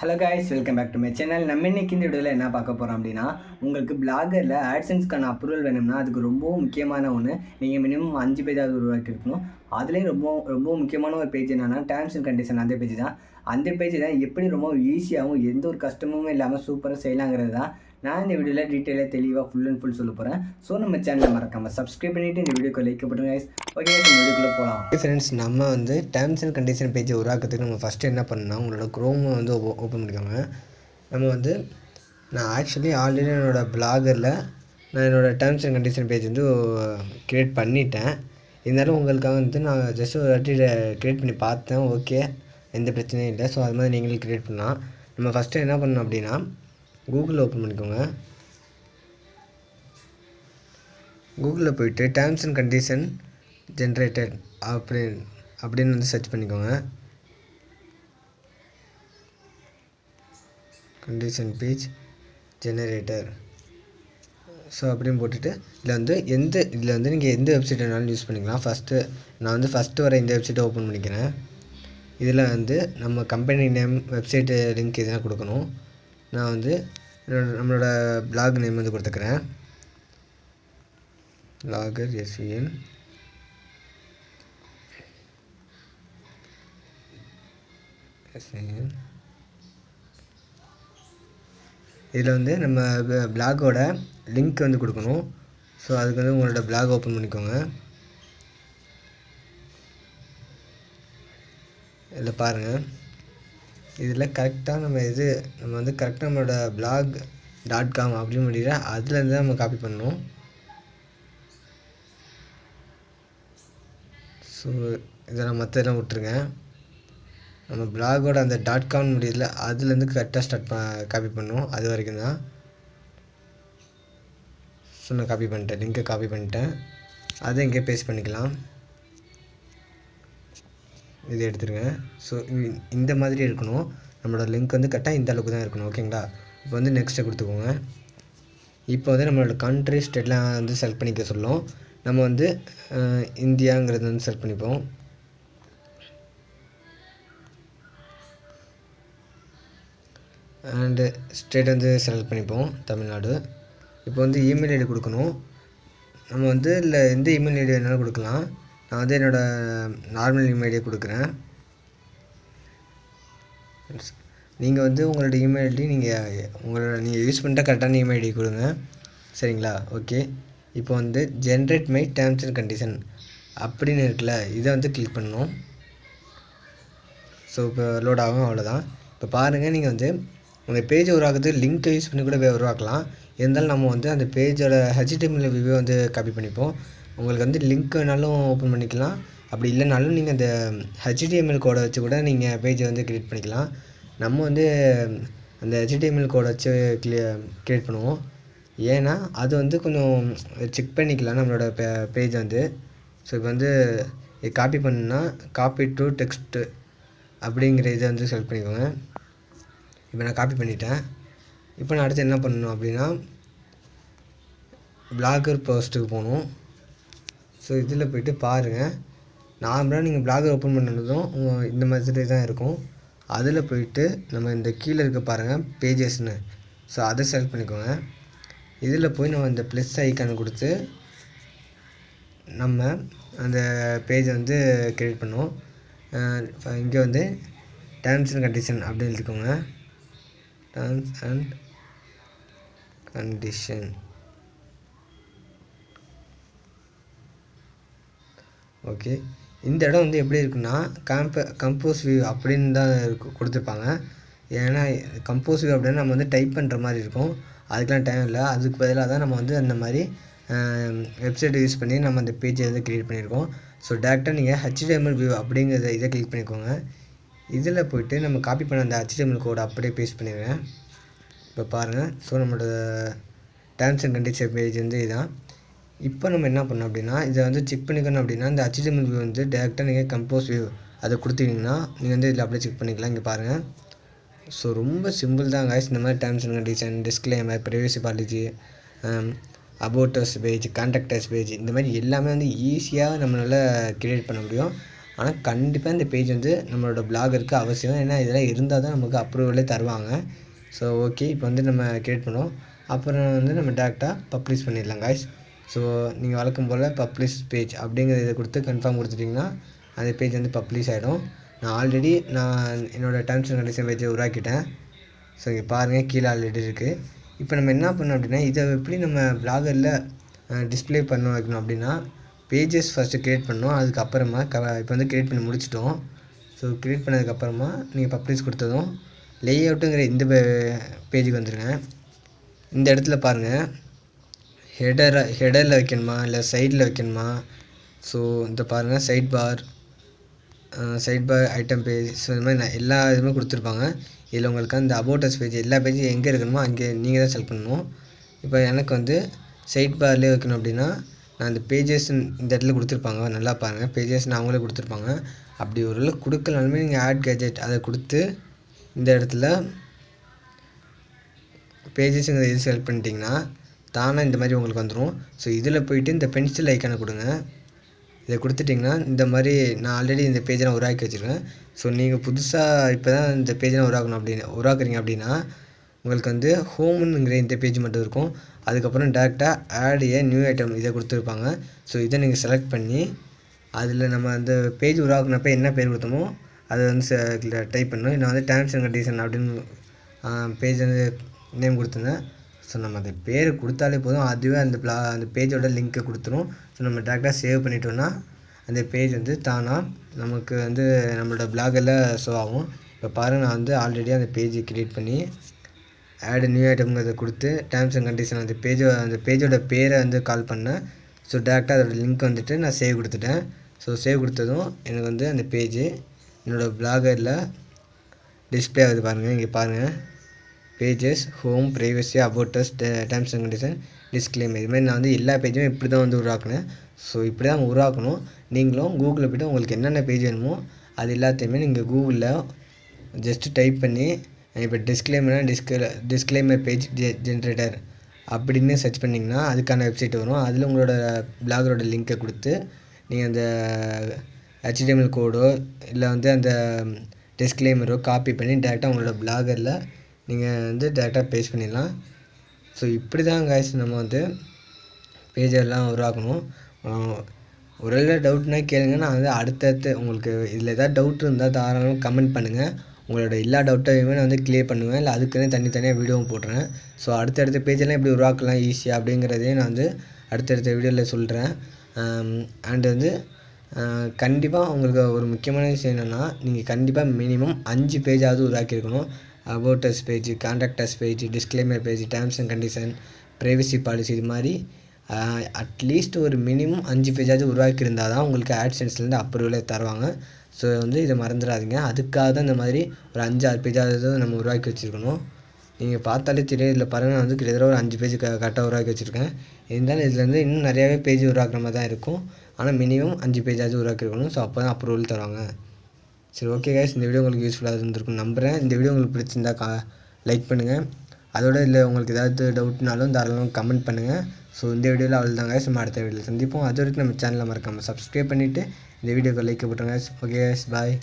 Hello guys, welcome back to my channel. நம்ம இன்னைக்கு இந்த வீடியோவில் என்ன பார்க்க போகிறோம் அப்படின்னா, உங்களுக்கு பிளாகரில் ஆட்சன்ஸ்க்கான அப்ரூவல் வேணும்னா அதுக்கு ரொம்பவும் முக்கியமான ஒன்று. நீங்கள் மினிமம் 5 பேஜாவது உருவாக்கியிருக்கணும். அதுலேயும் ரொம்ப முக்கியமான ஒரு பேஜ் என்னென்னா டேர்ம்ஸ் அண்ட் கண்டிஷன். அந்த பேஜ் தான் எப்படி ரொம்ப ஈஸியாகவும் எந்த ஒரு கஷ்டமும் இல்லாமல் சூப்பராக செய்யலாங்கிறது தான் நான் இந்த வீடியோவில் டீட்டெயிலாக தெளிவாக ஃபுல் அண்ட் ஃபுல் சொல்ல போகிறேன். ஸோ நம்ம சேனலை மறக்காமல் சப்ஸ்கிரைப் பண்ணிவிட்டு இந்த வீடியோக்கு லைக் பண்ணுங்க guys. ஓகே, இந்த வீடியோக்குள்ளே போகலாம். ஃப்ரெண்ட்ஸ், நம்ம டேர்ம்ஸ் அண்ட் கண்டிஷன் பேஜை உருவாக்கிறதுக்கு நம்ம ஃபஸ்ட்டு என்ன பண்ணணும்னா, உங்களோட க்ரோமை ஓப்பன் பண்ணிக்கோங்க. நான் ஆல்ரெடி என்னோடய பிளாகரில் நான் என்னோடய terms and condition page create பண்ணிட்டேன். இருந்தாலும் உங்களுக்காக நான் ஜஸ்ட் ஒரு வாட்டி க்ரியேட் பண்ணி பார்த்தேன். ஓகே, எந்த பிரச்சனையும் இல்லை. ஸோ அது மாதிரி நீங்களும் க்ரியேட் பண்ணலாம். நம்ம ஃபஸ்ட்டு என்ன பண்ணணும் அப்படின்னா, கூகுளில் ஓப்பன் பண்ணிக்கோங்க. கூகுளில் போய்ட்டு டேர்ம்ஸ் அண்ட் கண்டிஷன் ஜென்ரேட்டட் அப்படின்னு சர்ச் பண்ணிக்கோங்க. கண்டிஷன் பேஜ் ஜெனரேட்டர் ஸோ அப்படின்னு போட்டுட்டு இதில் நீங்கள் எந்த வெப்சைட் வேணாலும் யூஸ் பண்ணிக்கலாம். நான் ஃபஸ்ட்டு வர இந்த வெப்சைட்டை ஓப்பன் பண்ணிக்கிறேன். இதில் நம்ம கம்பெனி நேம், வெப்சைட்டு லிங்க் இதெல்லாம் கொடுக்கணும். நான் நம்மளோட பிளாக் நேம் கொடுத்துக்கிறேன். லாகர் SEN இதில் நம்ம பிளாகோட லிங்க் கொடுக்கணும். ஸோ அதுக்கு உங்களோட பிளாக் ஓப்பன் பண்ணிக்கோங்க. இதில் பாருங்கள், இதில் கரெக்டாக நம்ம கரெக்டாக நம்மளோட blog.com அப்படின்னு முடிகிற அதுலேருந்து தான் நம்ம காப்பி பண்ணணும். ஸோ இதெல்லாம் மற்றதெல்லாம் விட்டுருங்க. நம்ம பிளாகோட அந்த .com முடியல, அதுலேருந்து கரெக்டாக காப்பி பண்ணணும். அது வரைக்கும் தான். ஸோ நான் காப்பி பண்ணிட்டேன், லிங்கை காப்பி பண்ணிட்டேன். அதை இங்கே பேஸ்ட் பண்ணிக்கலாம். இது எடுத்துருங்க. ஸோ இந்த மாதிரி இருக்கணும். நம்மளோட லிங்க் கரெக்டாக இந்த அளவுக்கு தான் இருக்கணும். ஓகேங்களா? இப்போ நெக்ஸ்ட்டை கொடுத்துக்கோங்க. இப்போ நம்மளோட கண்ட்ரி ஸ்டேட்லாம் செலக்ட் பண்ணிக்க சொல்லும். நம்ம இந்தியாங்கிறது செலக்ட் பண்ணிப்போம். அண்டு ஸ்டேட் செலக்ட் பண்ணிப்போம், தமிழ்நாடு. இப்போ இமெயில் ஐடி கொடுக்கணும். நம்ம இல்லை எந்த இமெயில் ஐடி வேணாலும் கொடுக்கலாம். நான் என்னோடய நார்மல் இமெயில் ஐடியை கொடுக்குறேன். நீங்கள் உங்களோட இமெயில் ஐடி நீங்கள் யூஸ் பண்ணிட்டா கரெக்டான இமெயில் ஐடி கொடுங்க. சரிங்களா? ஓகே. இப்போ generate my terms and condition அப்படின்னு இருக்குல்ல, இதை கிளிக் பண்ணணும். ஸோ இப்போ லோட் ஆகும், அவ்வளோதான். இப்போ பாருங்கள், நீங்கள் உங்கள் பேஜை உருவாக்குறதுக்கு லிங்க்கை யூஸ் பண்ணி கூட உருவாக்கலாம். இருந்தாலும் நம்ம அந்த பேஜோட HTML வியூவை காப்பி பண்ணிப்போம். உங்களுக்கு லிங்க் வேணாலும் ஓப்பன் பண்ணிக்கலாம். அப்படி இல்லைனாலும் நீங்கள் அந்த HTML கோடை வச்சு கூட நீங்கள் பேஜை க்ரியேட் பண்ணிக்கலாம். நம்ம அந்த HTML கோடை வச்சு க்ரியேட் பண்ணுவோம். ஏன்னா அது கொஞ்சம் செக் பண்ணிக்கலாம் நம்மளோட பேஜ் ஸோ இப்போ இது காப்பி பண்ணுன்னா காப்பி டு டெக்ஸ்ட்டு அப்படிங்கிற இதை செலக்ட் பண்ணிக்கோங்க. இப்போ நான் காப்பி பண்ணிட்டேன். இப்போ நான் அடுத்து என்ன பண்ணணும் அப்படின்னா, பிளாகர் போஸ்ட்டுக்கு போகணும். ஸோ இதில் போய்ட்டு பாருங்கள், நார்மலாக நீங்கள் பிளாகர் ஓப்பன் பண்ணதும் இந்த மாதிரி தான் இருக்கும். அதில் போய்ட்டு நம்ம இந்த கீழே இருக்க பாருங்கள் பேஜஸ்ன்னு, ஸோ அதை செலக்ட் பண்ணிக்கோங்க. இதில் போய் நம்ம இந்த ப்ளஸ் ஐக்கான் கொடுத்து நம்ம அந்த பேஜை க்ரியேட் பண்ணுவோம். இங்கே டேர்ம்ஸ் அண்ட் கண்டிஷன் அப்படின்னு எழுதிக்கோங்க. Terms and condition. ஓகே. இந்த இடம் எப்படி இருக்குன்னா, கம்போஸ் வியூ அப்படின்னு தான் கொடுத்துருப்பாங்க. ஏன்னா கம்போஸ் வியூ அப்படின்னா நம்ம டைப் பண்ணுற மாதிரி இருக்கும். அதுக்கெலாம் டைம் இல்லை. அதுக்கு பதிலாக தான் நம்ம அந்த மாதிரி வெப்சைட்டை யூஸ் பண்ணி நம்ம அந்த பேஜை க்ரியேட் பண்ணியிருக்கோம். ஸோ டேரெக்டாக நீங்கள் HTML வியூ அப்படிங்கிறத இதை கிளிக் பண்ணிக்கோங்க. இதில் போய்ட்டு நம்ம காப்பி பண்ண அந்த HTML கோடை அப்படியே பேஸ்ட் பண்ணிடுங்க. இப்போ பாருங்கள், ஸோ நம்மளோட டேர்ம்ஸ் அண்ட் கண்டிஷன் பேஜ் இதுதான். இப்போ நம்ம என்ன பண்ணோம் அப்படின்னா, இதை செக் பண்ணிக்கணும் அப்படின்னா, இந்த HTML வியூ டேரெக்டாக நீங்கள் கம்போஸ் வியூ அதை கொடுத்தீங்கன்னா நீங்கள் இதில் அப்படியே செக் பண்ணிக்கலாம். இங்கே பாருங்கள். ஸோ ரொம்ப சிம்பிள் தான் guys. இந்த மாதிரி terms and condition, disclaimer, privacy policy, about us page, contact us page, இந்த மாதிரி எல்லாமே ஈஸியாக நம்மளால் க்ரியேட் பண்ண முடியும். ஆனால் கண்டிப்பாக இந்த பேஜ் வந்து நம்மளோட பிளாகருக்கு அவசியம். ஏன்னா இதெல்லாம் இருந்தால் தான் நமக்கு அப்ரூவலே தருவாங்க. ஸோ ஓகே, இப்போ வந்து நம்ம கிரியேட் பண்ணோம். அப்புறம் வந்து நம்ம டேரெக்டாக பப்ளிஷ் பண்ணிடலாம் காய்ஸ். ஸோ நீங்கள் வழக்கம் போல் பப்ளிஷ் பேஜ் அப்படிங்கிறத இதை கொடுத்து கன்ஃபார்ம் கொடுத்துட்டிங்கன்னா அந்த பேஜ் வந்து பப்ளிஷ் ஆகிடும். நான் என்னோடய டேர்ம்ஸ் அண்ட் கண்டிஷன் பேஜை உருவாக்கிட்டேன். ஸோ இங்கே பாருங்கள், கீழே ஆல்ரெடி இருக்குது. இப்போ நம்ம என்ன பண்ணோம் அப்படின்னா, இதை எப்படி நம்ம பிளாகரில் டிஸ்பிளே பண்ண வைக்கணும் அப்படின்னா, பேஜஸ் ஃபஸ்ட்டு க்ரியேட் பண்ணோம். அதுக்கப்புறமா இப்போ வந்து க்ரியேட் பண்ணி முடிச்சிட்டோம். ஸோ க்ரியேட் பண்ணதுக்கப்புறமா நீங்கள் பப்ளிஷ் கொடுத்ததும் லேஅவுட்டுங்கிற இந்த பேஜுக்கு வந்துடுங்க. இந்த இடத்துல பாருங்கள், ஹெடரில் வைக்கணுமா இல்லை சைடில் வைக்கணுமா. ஸோ இந்த பாருங்கள், side bar item page. So இது மாதிரி எல்லா இதுவுமே கொடுத்துருப்பாங்க. இதில் உங்களுக்கு அந்த அபவுட் அஸ் பேஜ் எல்லா பேஜும் எங்கே இருக்கணுமோ அங்கே நீங்கள் தான் செலக்ட் பண்ணணும். இப்போ எனக்கு வந்து சைட் பார்லேயே வைக்கணும் அப்படின்னா நான் இந்த பேஜஸ் இந்த இடத்துல கொடுத்துருப்பாங்க, நல்லா பாருங்கள், பேஜஸ்ன்னு அவங்களே கொடுத்துருப்பாங்க. அப்படி ஒரு கொடுக்கலாலுமே நீங்கள் ஆட் கேஜெட் அதை கொடுத்து இந்த இடத்துல பேஜஸுங்கிற இது செலக்ட் பண்ணிட்டீங்கன்னா தானாக இந்த மாதிரி உங்களுக்கு வந்துடும். ஸோ இதில் போயிட்டு இந்த பென்சில் ஐக்கானை கொடுங்க. இதை கொடுத்துட்டிங்கன்னா இந்த மாதிரி நான் ஆல்ரெடி இந்த பேஜை நான் உருவாக்கி வச்சுருக்கேன். ஸோ நீங்கள் புதுசாக இப்போ தான் இந்த பேஜை உருவாக்குறீங்க அப்படின்னா உங்களுக்கு வந்து ஹோமுங்கிற இந்த பேஜ் மட்டும் இருக்கும். அதுக்கப்புறம் டேரெக்டாக ஆட் ஏ நியூ ஐட்டம் இதை கொடுத்துருப்பாங்க. ஸோ இதை நீங்கள் செலக்ட் பண்ணி அதில் நம்ம அந்த பேஜ் உருவாக்குனப்போ என்ன பேர் கொடுத்தோமோ அதை வந்து டைப் பண்ணணும். நான் வந்து டேர்ம்ஸ் அண்ட் கண்டிஷன் அப்படின்னு பேஜ் வந்து நேம் கொடுத்துருந்தேன். ஸோ நம்ம அந்த பேர் கொடுத்தாலே போதும், அதுவே அந்த பேஜோட லிங்க்கை கொடுத்துரும். ஸோ நம்ம டேரெக்டாக சேவ் பண்ணிட்டோன்னா அந்த பேஜ் வந்து தானாக நமக்கு வந்து நம்மளோட பிளாகில் ஷோ ஆகும். இப்போ பாருங்கள், நான் வந்து ஆல்ரெடி அந்த பேஜை க்ரியேட் பண்ணி ஆட் நியூ ஐட்டம்ங்கிறத கொடுத்து டேர்ம்ஸ் அண்ட் கண்டிஷன் அந்த பேஜோட பேரை வந்து கால் பண்ணேன். ஸோ டேரெக்டாக அதோட லிங்க் வந்துட்டு நான் சேவ் கொடுத்துட்டேன். ஸோ சேவ் கொடுத்ததும் எனக்கு வந்து அந்த பேஜ் என்னோடய பிளாகரில் டிஸ்பிளே ஆகுது பாருங்கள். இங்கே பாருங்கள், pages, home, privacy, about us, terms and condition, disclaimer. இதுமாதிரி நான் வந்து எல்லா பேஜும் இப்படி தான் வந்து உருவாக்கினேன். ஸோ இப்படி தான் உருவாக்கணும். நீங்களும் கூகுளில் போய்ட்டு உங்களுக்கு என்னென்ன பேஜ் வேணுமோ அது எல்லாத்தையுமே நீங்கள் கூகுளில் ஜஸ்ட்டு டைப் பண்ணி இப்போ டிஸ்க்ளைமர் பேஜ் ஜென்ரேட்டர் அப்படின்னு சர்ச் பண்ணிங்கன்னா அதுக்கான வெப்சைட் வரும். அதில் உங்களோட பிளாகரோட லிங்க்கை கொடுத்து நீங்கள் அந்த HTML கோடோ இல்லை வந்து அந்த டிஸ்க்ளைமரோ காப்பி பண்ணி டேரெக்டாக உங்களோட பிளாகரில் நீங்கள் வந்து டேரெக்டாக பேஸ்ட் பண்ணிடலாம். ஸோ இப்படி தான் காய்ஸ் நம்ம வந்து பேஜெல்லாம் உருவாக்கணும். ஒரு டவுட்னா கேளுங்க, நான் வந்து அடுத்தடுத்து உங்களுக்கு இதில் ஏதாவது டவுட் இருந்தால் தாராளமாக கமெண்ட் பண்ணுங்கள். உங்களோட எல்லா டவுட்டையுமே நான் வந்து கிளியர் பண்ணுவேன். இல்லை அதுக்குன்னு தனித்தனியாக வீடியோவும் போடுறேன். ஸோ அடுத்தடுத்த பேஜெல்லாம் எப்படி உருவாக்கலாம் ஈஸியாக அப்படிங்கிறதையும் நான் வந்து அடுத்தடுத்த வீடியோவில் சொல்கிறேன். அண்டு வந்து கண்டிப்பாக உங்களுக்கு ஒரு முக்கியமான விஷயம் என்னென்னா, நீங்கள் கண்டிப்பாக மினிமம் 5 பேஜாவது உருவாக்கியிருக்கணும். About us page, contact us page, disclaimer page, terms and condition, privacy policy, இது மாதிரி அட்லீஸ்ட் ஒரு மினிமம் 5 பேஜாவது உருவாக்கியிருந்தால் தான் உங்களுக்கு ஆட்சென்ஸ்லேருந்து அப்ரூவலே தருவாங்க. ஸோ வந்து இதை மறந்துடாதீங்க. அதுக்காக தான் இந்த மாதிரி ஒரு 5-6 பேஜாவது நம்ம உருவாக்கி வச்சுருக்கணும். நீங்கள் பார்த்தாலே தெரியும், இதில் பாருங்கள், நான் வந்து கிட்டத்தட்ட ஒரு 5 பேஜ் கரெக்டாக உருவாக்கி வச்சுருக்கேன். இருந்தாலும் இதில் வந்து இன்னும் நிறையாவே பேஜ் உருவாக்குற மாதிரி தான் இருக்கும். ஆனால் மினிமம் 5 பேஜாவது உருவாக்கியிருக்கணும். ஸோ அப்போ தான் அப்ரூவல் தருவாங்க. சரி, ஓகே கைஸ், இந்த வீடியோ உங்களுக்கு யூஸ்ஃபுல்லாக இருந்திருக்குன்னு நம்புகிறேன். இந்த வீடியோ உங்களுக்கு பிடிச்சிருந்தா லைக் பண்ணுங்கள். அதோட இல்லை உங்களுக்கு ஏதாவது டவுட்னாலும் தாராளமாக கமெண்ட் பண்ணுங்கள். ஸோ இந்த வீடியோவில் அவ்வளோதான் கைஸ், நம்ம அடுத்த வீடியோவில் சந்திப்போம். அது வரைக்கும் நம்ம சேனலை மறக்காமல் சப்ஸ்கிரைப் பண்ணிவிட்டு இந்த வீடியோக்கு லைக் போட்டுருங்க. ஓகே கைஸ், பாய்.